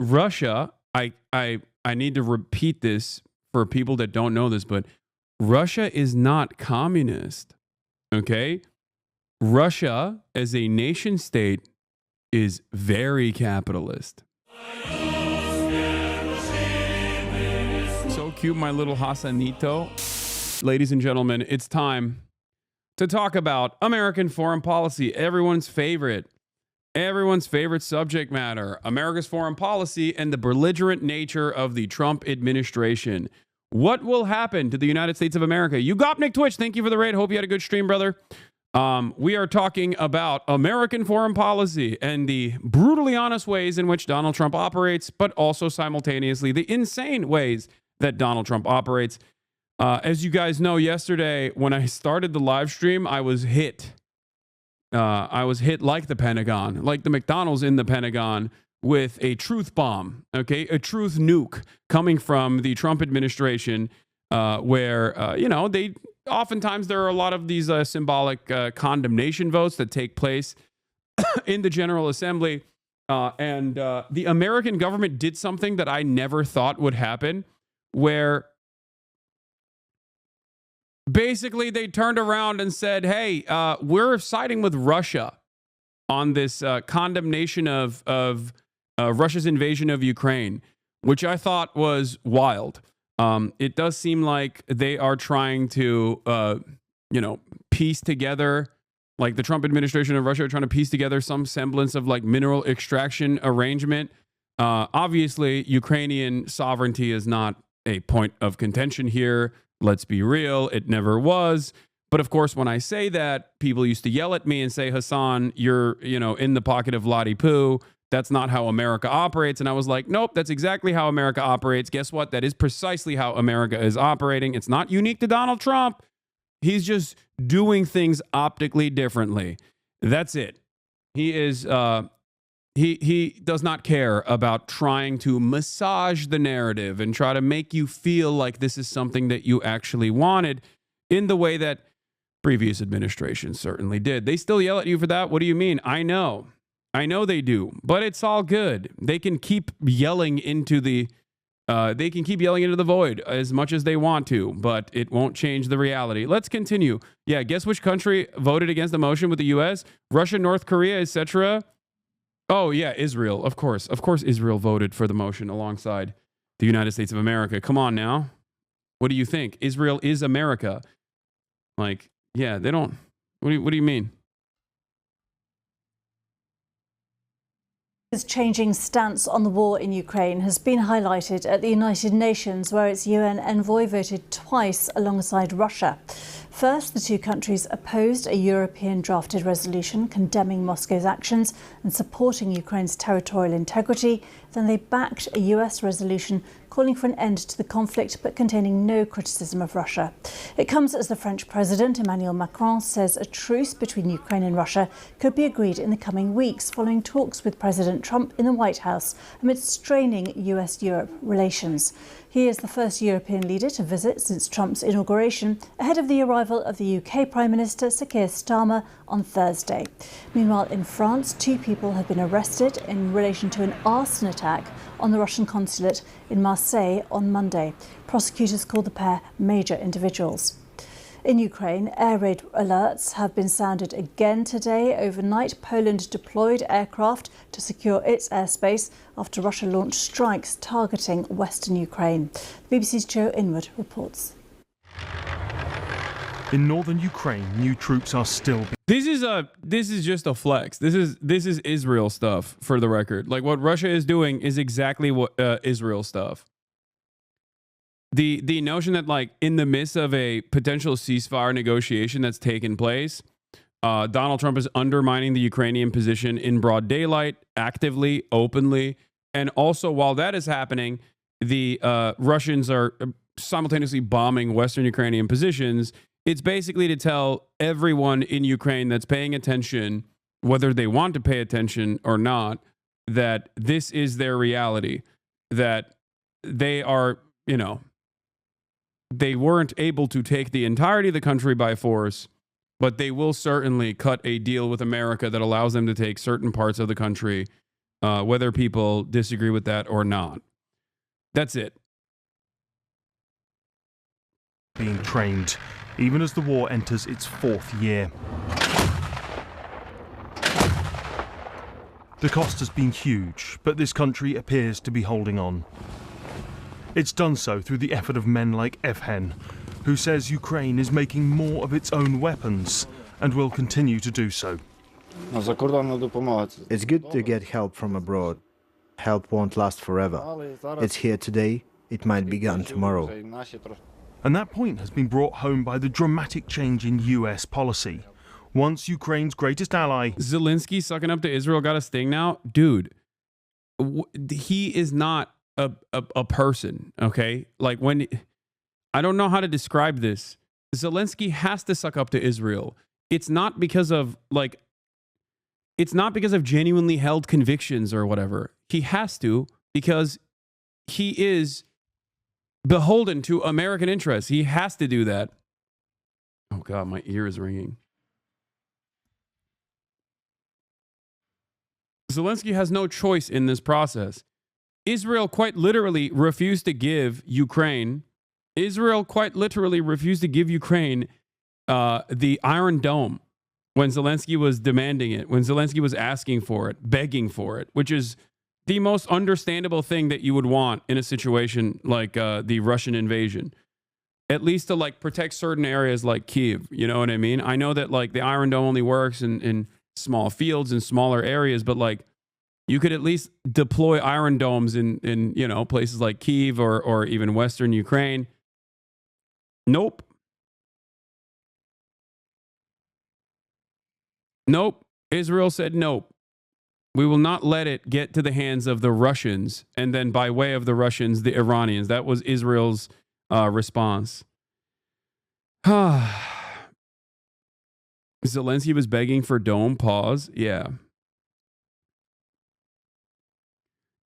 Russia, I need to repeat this for people that don't know this, but Russia is not communist. Okay? Russia as a nation state is very capitalist. So cute, my little Hasanito. Ladies and gentlemen, it's time to talk about American foreign policy, everyone's favorite subject matter, America's foreign policy and the belligerent nature of the Trump administration. What will happen to the United States of America? You got Nick Twitch. Thank you for the raid. Hope you had a good stream, brother. We are talking about American foreign policy and the brutally honest ways in which Donald Trump operates, but also simultaneously the insane ways that Donald Trump operates. As you guys know, yesterday when I started the live stream, I was hit. I was hit like the Pentagon, like the McDonald's in the Pentagon, with a truth bomb, okay? A truth nuke coming from the Trump administration, where, they oftentimes there are a lot of these symbolic condemnation votes that take place in the General Assembly. And the American government did something that I never thought would happen, where basically they turned around and said, hey, we're siding with Russia on this condemnation of Russia's invasion of Ukraine, which I thought was wild. It does seem like they are trying to, piece together, like the Trump administration of Russia are trying to piece together some semblance of like mineral extraction arrangement. Obviously, Ukrainian sovereignty is not a point of contention here. Let's be real. It never was. But of course, when I say that, people used to yell at me and say, Hasan, you're, in the pocket of Lottie Poo. That's not how America operates. And I was like, nope, that's exactly how America operates. Guess what? That is precisely how America is operating. It's not unique to Donald Trump. He's just doing things optically differently. That's it. He is, he does not care about trying to massage the narrative and try to make you feel like this is something that you actually wanted in the way that previous administrations certainly did. They still yell at you for that. What do you mean? I know they do, but it's all good. They can keep yelling into the void as much as they want to, but it won't change the reality. Let's continue. Yeah, guess which country voted against the motion with the U.S.? Russia, North Korea, etc. Oh yeah, Israel. Of course, Israel voted for the motion alongside the United States of America. Come on now, what do you think? Israel is America. Like, yeah, they don't. What do you mean? His changing stance on the war in Ukraine has been highlighted at the United Nations, where its UN envoy voted twice alongside Russia. First, the two countries opposed a European drafted resolution condemning Moscow's actions and supporting Ukraine's territorial integrity. Then they backed a US resolution calling for an end to the conflict but containing no criticism of Russia. It comes as the French President Emmanuel Macron says a truce between Ukraine and Russia could be agreed in the coming weeks following talks with President Trump in the White House amid straining US-Europe relations. He is the first European leader to visit since Trump's inauguration, ahead of the arrival of the UK Prime Minister Sir Keir Starmer on Thursday. Meanwhile, in France, 2 people have been arrested in relation to an arson attack on the Russian consulate in Marseille on Monday. Prosecutors called the pair major individuals. In Ukraine, air raid alerts have been sounded again today. Overnight, Poland deployed aircraft to secure its airspace after Russia launched strikes targeting western Ukraine. The BBC's Joe Inwood reports. In northern Ukraine, new troops are still. This is just a flex. This is Israel stuff, for the record. Like, what Russia is doing is exactly what Israel stuff. The notion that, like, in the midst of a potential ceasefire negotiation that's taken place, Donald Trump is undermining the Ukrainian position in broad daylight, actively, openly, and also while that is happening, the Russians are simultaneously bombing Western Ukrainian positions. It's basically to tell everyone in Ukraine that's paying attention, whether they want to pay attention or not, that this is their reality, that they are, they weren't able to take the entirety of the country by force, but they will certainly cut a deal with America that allows them to take certain parts of the country whether people disagree with that or not. That's it. Being trained, even as the war enters its 4th year. The cost has been huge, but this country appears to be holding on. It's done so through the effort of men like Evhen, who says Ukraine is making more of its own weapons and will continue to do so. It's good to get help from abroad. Help won't last forever. It's here today, it might be gone tomorrow. And that point has been brought home by the dramatic change in US policy. Once Ukraine's greatest ally, Zelensky sucking up to Israel got a sting now? Dude, he is not a person, okay? Like when, I don't know how to describe this. Zelensky has to suck up to Israel. It's not because of genuinely held convictions or whatever. He has to because he is beholden to American interests. He has to do that. Oh God, my ear is ringing. Zelensky has no choice in this process. Israel quite literally refused to give Ukraine. Israel quite literally refused to give Ukraine the Iron Dome when Zelensky was demanding it, when Zelensky was asking for it, begging for it, which is the most understandable thing that you would want in a situation like the Russian invasion. At least to like protect certain areas like Kyiv. You know what I mean? I know that like the Iron Dome only works in small fields and smaller areas, but like you could at least deploy Iron Domes in you know, places like Kyiv or even Western Ukraine. Nope. Nope. Israel said nope. We will not let it get to the hands of the Russians, and then by way of the Russians, the Iranians. That was Israel's response. Zelensky was begging for dome pause. Yeah.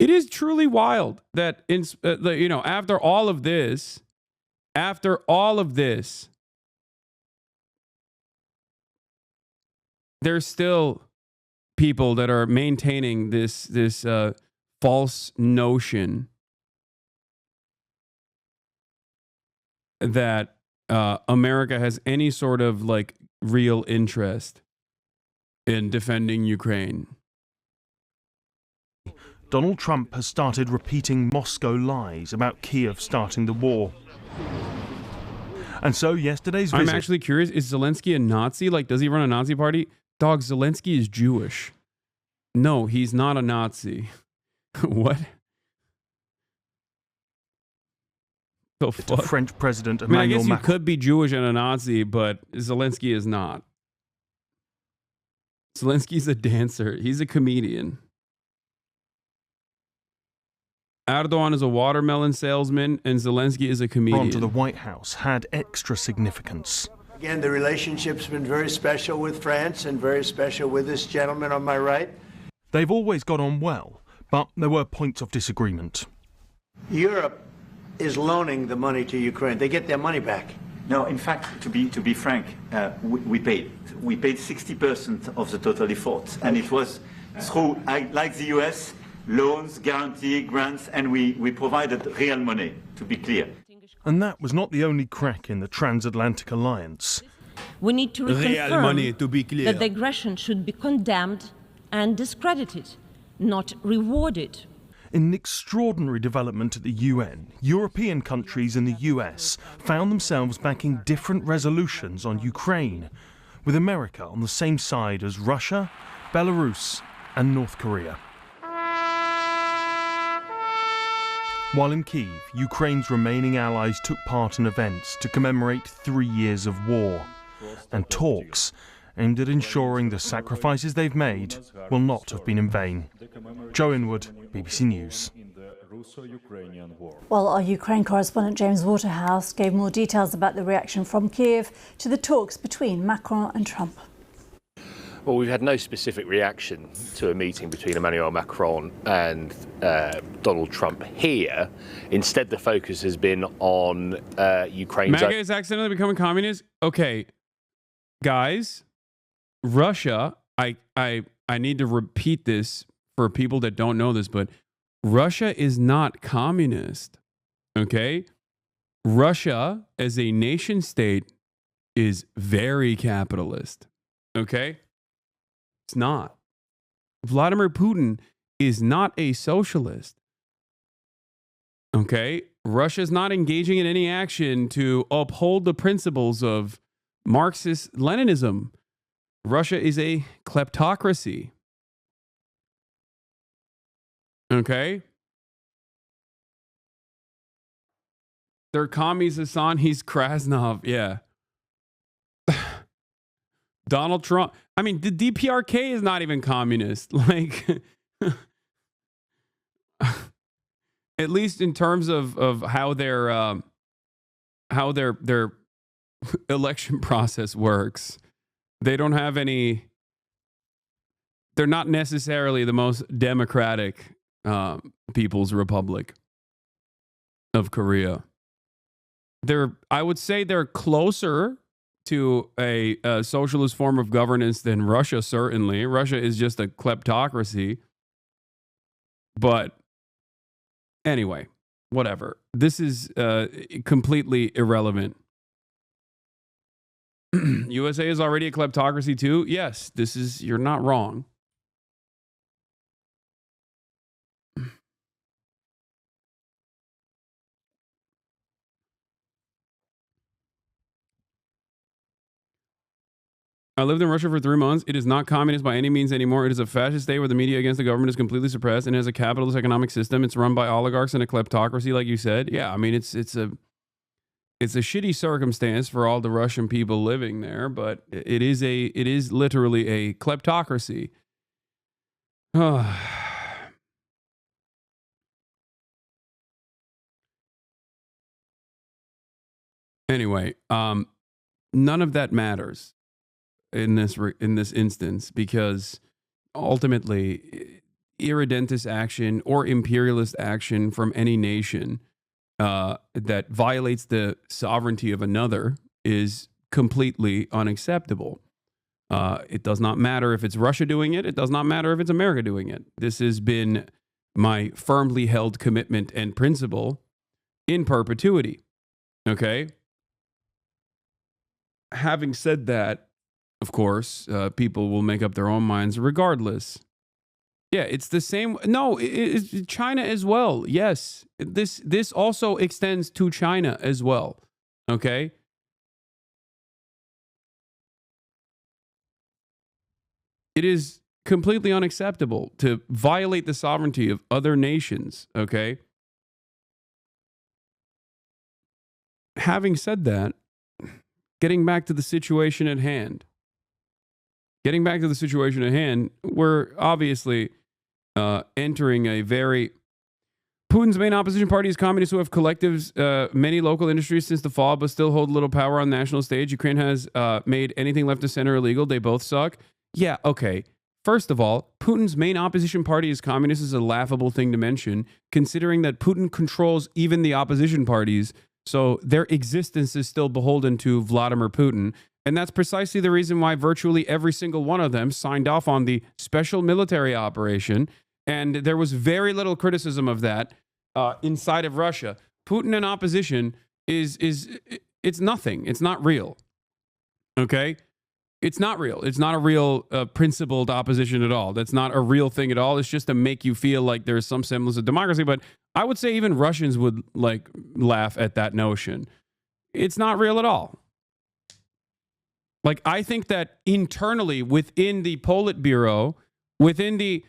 It is truly wild that you know, after all of this, there's still people that are maintaining this false notion that America has any sort of like real interest in defending Ukraine. Donald Trump has started repeating Moscow lies about Kyiv starting the war. And so yesterday's visit... I'm actually curious, is Zelensky a Nazi? Like, does he run a Nazi party? Dog, Zelensky is Jewish. No, he's not a Nazi. What? The fuck? French President I mean, I Emmanuel guess you Macron. could be Jewish and a Nazi, but Zelensky is not. Zelensky's a dancer. He's a comedian. Erdogan is a watermelon salesman, and Zelensky is a comedian. To the White House had extra significance. Again, the relationship's been very special with France and very special with this gentleman on my right. They've always got on well, but there were points of disagreement. Europe is loaning the money to Ukraine. They get their money back. No, in fact, to be frank, we paid 60% of the total effort, and it was through, like the US, loans, guarantee, grants, and we provided real money, to be clear. And that was not the only crack in the transatlantic alliance. We need to Real money, to be clear. that the aggression should be condemned and discredited, not rewarded. In an extraordinary development at the UN, European countries and the US found themselves backing different resolutions on Ukraine, with America on the same side as Russia, Belarus, and North Korea. While in Kyiv, Ukraine's remaining allies took part in events to commemorate 3 years of war, and talks aimed at ensuring the sacrifices they've made will not have been in vain. Joe Inwood, BBC News. Well, our Ukraine correspondent James Waterhouse gave more details about the reaction from Kyiv to the talks between Macron and Trump. Well, we've had no specific reaction to a meeting between Emmanuel Macron and Donald Trump here. Instead, the focus has been on Ukraine's... MAGA is accidentally becoming communist? Okay, guys, Russia, I need to repeat this for people that don't know this, but Russia is not communist. Okay? Russia as a nation state is very capitalist. Okay? It's not. Vladimir Putin is not a socialist. Okay? Russia is not engaging in any action to uphold the principles of Marxist Leninism. Russia is a kleptocracy. Okay? They're commies, Hasan. He's Krasnov. Yeah. Donald Trump. I mean, the DPRK is not even communist. Like, at least in terms of how their election process works. They don't have any. They're not necessarily the most democratic People's Republic of Korea. I would say they're closer to a socialist form of governance than Russia, certainly. Russia is just a kleptocracy. But anyway, whatever. This is completely irrelevant. USA is already a kleptocracy too. Yes, you're not wrong. I lived in Russia for 3 months. It is not communist by any means anymore. It is a fascist state where the media against the government is completely suppressed and has a capitalist economic system. It's run by oligarchs and a kleptocracy, like you said. Yeah, I mean, it's a shitty circumstance for all the Russian people living there, but it is literally a kleptocracy. Anyway, none of that matters in this instance, because ultimately irredentist action or imperialist action from any nation that violates the sovereignty of another is completely unacceptable. It does not matter if it's Russia doing it. It does not matter if it's America doing it. This has been my firmly held commitment and principle in perpetuity. Okay? Having said that, of course, people will make up their own minds regardless. Yeah, it's the same. No, it's China as well. Yes, this also extends to China as well. Okay? It is completely unacceptable to violate the sovereignty of other nations. Okay? Having said that, getting back to the situation at hand. We're obviously entering a very... Putin's main opposition party is communists who have collectives, many local industries since the fall, but still hold little power on the national stage. Ukraine has made anything left of center illegal. They both suck. Yeah, okay. First of all, Putin's main opposition party is communist is a laughable thing to mention, considering that Putin controls even the opposition parties, so their existence is still beholden to Vladimir Putin. And that's precisely the reason why virtually every single one of them signed off on the special military operation. And there was very little criticism of that inside of Russia. Putin in opposition it's nothing. It's not real. Okay? It's not real. It's not a real principled opposition at all. That's not a real thing at all. It's just to make you feel like there's some semblance of democracy. But I would say even Russians would laugh at that notion. It's not real at all. I think that internally within the Politburo, within the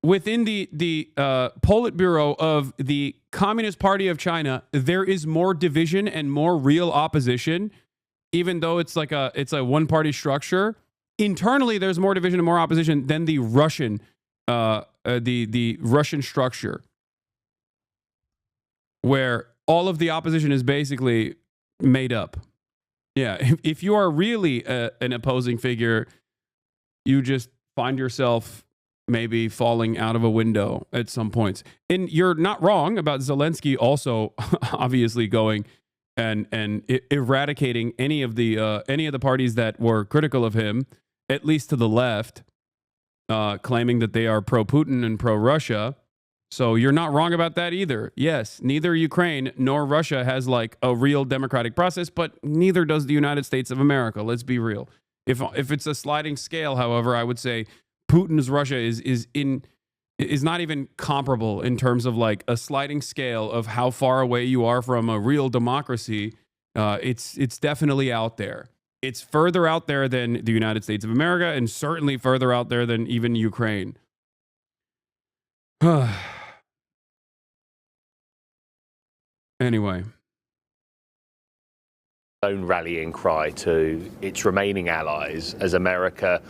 Politburo of the Communist Party of China, there is more division and more real opposition, even though it's a one-party structure. Internally, there's more division and more opposition than the Russian the Russian structure, where all of the opposition is basically made up. Yeah, if you are really an opposing figure, you just find yourself maybe falling out of a window at some points. And you're not wrong about Zelensky also obviously going and eradicating any of the parties that were critical of him, at least to the left. claiming that they are pro-Putin and pro-Russia. So you're not wrong about that either. Yes, neither Ukraine nor Russia has like a real democratic process, but neither does the United States of America. Let's be real. If it's a sliding scale, however, I would say Putin's Russia is not even comparable in terms of like a sliding scale of how far away you are from a real democracy. It's definitely out there. It's further out there than the United States of America, and certainly further out there than even Ukraine. Anyway. Own rallying cry to its remaining allies as America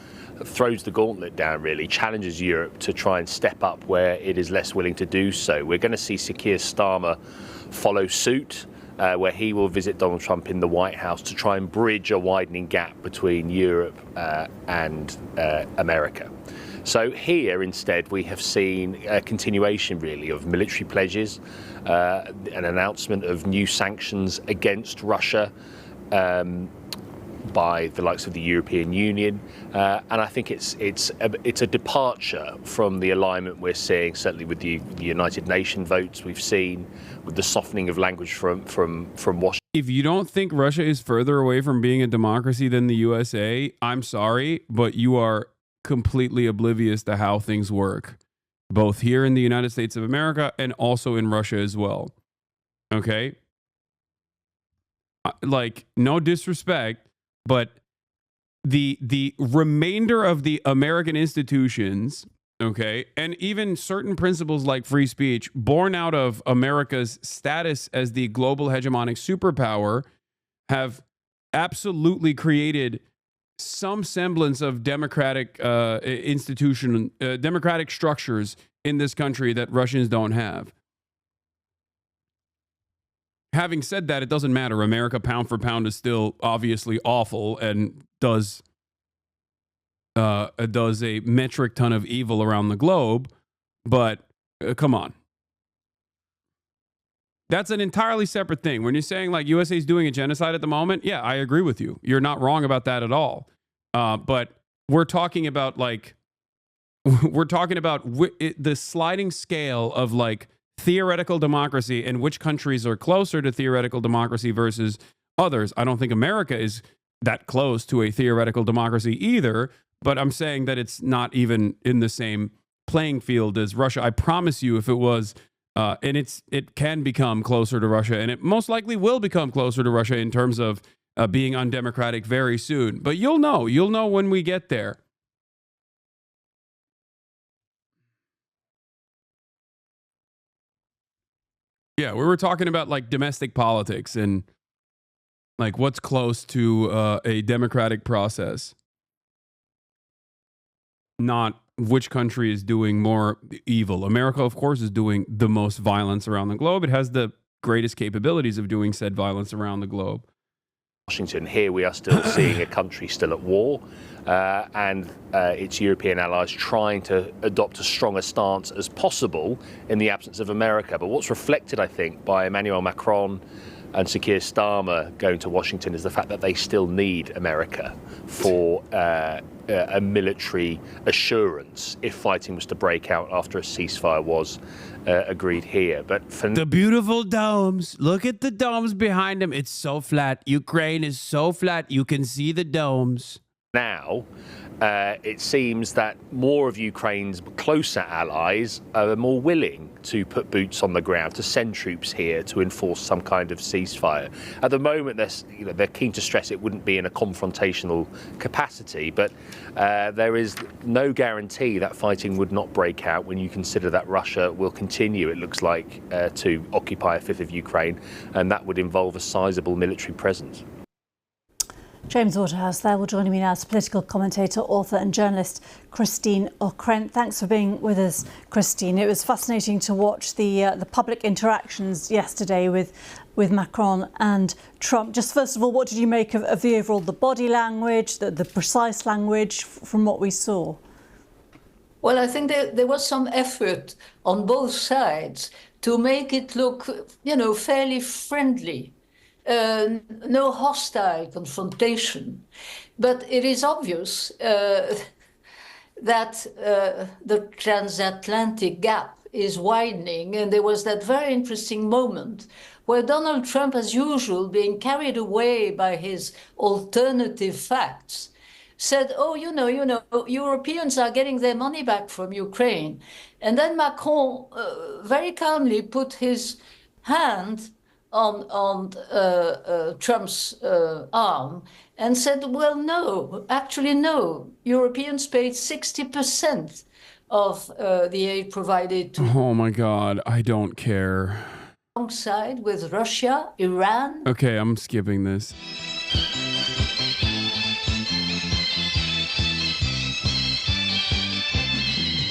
throws the gauntlet down, really, challenges Europe to try and step up where it is less willing to do so. We're going to see Sir Keir Starmer follow suit, where he will visit Donald Trump in the White House to try and bridge a widening gap between Europe and America. So here, instead, we have seen a continuation, really, of military pledges, an announcement of new sanctions against Russia by the likes of the European Union, and I think it's a departure from the alignment we're seeing, certainly with the United Nations votes we've seen, with the softening of language from Washington. If you don't think Russia is further away from being a democracy than the USA, I'm sorry, but you are completely oblivious to how things work, both here in the United States of America and also in Russia as well. Okay? Like, no disrespect, but the remainder of the American institutions, okay, and even certain principles like free speech, born out of America's status as the global hegemonic superpower, have absolutely created some semblance of democratic democratic structures in this country that Russians don't have. Having said that, it doesn't matter. America, pound for pound, is still obviously awful and does a metric ton of evil around the globe. But come on. That's an entirely separate thing. When you're saying like USA is doing a genocide at the moment, yeah, I agree with you. You're not wrong about that at all. But we're talking about like, the sliding scale of like theoretical democracy and which countries are closer to theoretical democracy versus others. I don't think America is that close to a theoretical democracy either, but I'm saying that it's not even in the same playing field as Russia. I promise you, if it was, and it can become closer to Russia, and it most likely will become closer to Russia in terms of being undemocratic very soon. But you'll know when we get there. Yeah, we were talking about like domestic politics and like what's close to a democratic process, not which country is doing more evil. America, of course, is doing the most violence around the globe. It has the greatest capabilities of doing said violence around the globe. Washington, here we are still seeing a country still at war, and its European allies trying to adopt a stronger stance as possible in the absence of America. But what's reflected, I think, by Emmanuel Macron and Sir Keir Starmer going to Washington is the fact that they still need America for a military assurance if fighting was to break out after a ceasefire was agreed here. But for the beautiful domes, look at the domes behind them. It's so flat. Ukraine is so flat. You can see the domes. Now, it seems that more of Ukraine's closer allies are more willing to put boots on the ground, to send troops here to enforce some kind of ceasefire. At the moment, they're keen to stress it wouldn't be in a confrontational capacity, but there is no guarantee that fighting would not break out when you consider that Russia will continue, it looks like, to occupy a fifth of Ukraine, and that would involve a sizable military presence. James Waterhouse there. Well, joining me now is political commentator, author and journalist Christine Ockrent. Thanks for being with us, Christine. It was fascinating to watch the public interactions yesterday with Macron and Trump. Just first of all, what did you make of the overall, the body language, the precise language from what we saw? Well, I think there was some effort on both sides to make it look, fairly friendly. No hostile confrontation, but it is obvious that the transatlantic gap is widening. And there was that very interesting moment where Donald Trump, as usual, being carried away by his alternative facts, said, oh, you know, Europeans are getting their money back from Ukraine. And then Macron very calmly put his hand on Trump's arm and said, well, no, actually, no. Europeans paid 60% of the aid provided to. Oh my God, I don't care. Alongside with Russia, Iran. Okay, I'm skipping this.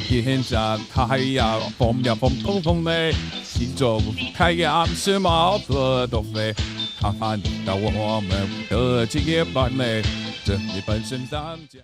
Hiện在太陽風呀風風風咧，是做太陽是毛色都飞，看看到我們的職業班咧，這一本身當家。